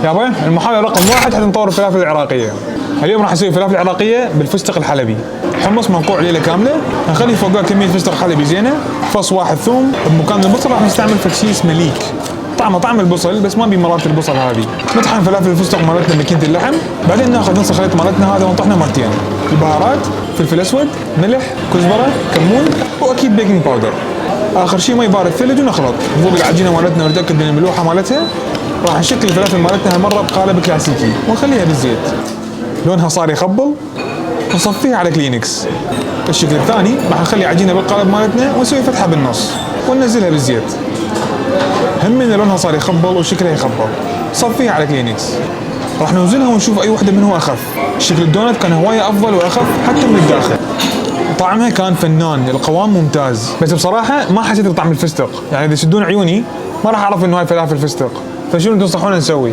يابا المحاولة رقم 1 حتى نطور الفلافل العراقية. اليوم راح نسوي فلافل عراقية بالفستق الحلبي. حمص منقوع ليلة كاملة، نخلي فوقها كمية فستق حلبي زينة، فص واحد ثوم، بمكان البصل راح نستعمل فكسيس مليك. طعمه طعم البصل بس ما بي مرات البصل هذه. نطحن فلافل الفستق مالتنا بماكينة اللحم، بعدين ناخذ نص الخليط مالتنا هذا ونطحنه مرتين. البهارات، فلفل اسود، ملح، كزبرة، كمون، واكيد بيكنج باودر. اخر شيء مي بارد ثلج ونخلط. نذوق العجينة مالتنا ونتاكد من الملوحة مالتها. راح نشكل الفلافل مالتنا هالمرة بقالب كلاسيكي ونخليها بالزيت. لونها صار يخبل، نصفيها على كلينكس. الشكل الثاني راح نخلي عجينة بالقالب مالتنا ونسوي فتحة بالنص وننزلها بالزيت. هم ان لونها صار يخبل وشكلها يخبل، صفيها على كلينكس. راح نوزنها ونشوف اي وحدة منهم اخف. شكل الدونت كان هواية افضل واخف حتى من الداخل. طعمها كان فنان، القوام ممتاز، بس بصراحة ما حسيت بطعم الفستق، يعني اذا يسدون عيوني ما راح اعرف انه هاي فلافل فستق. فشنو تنصحونا نسوي؟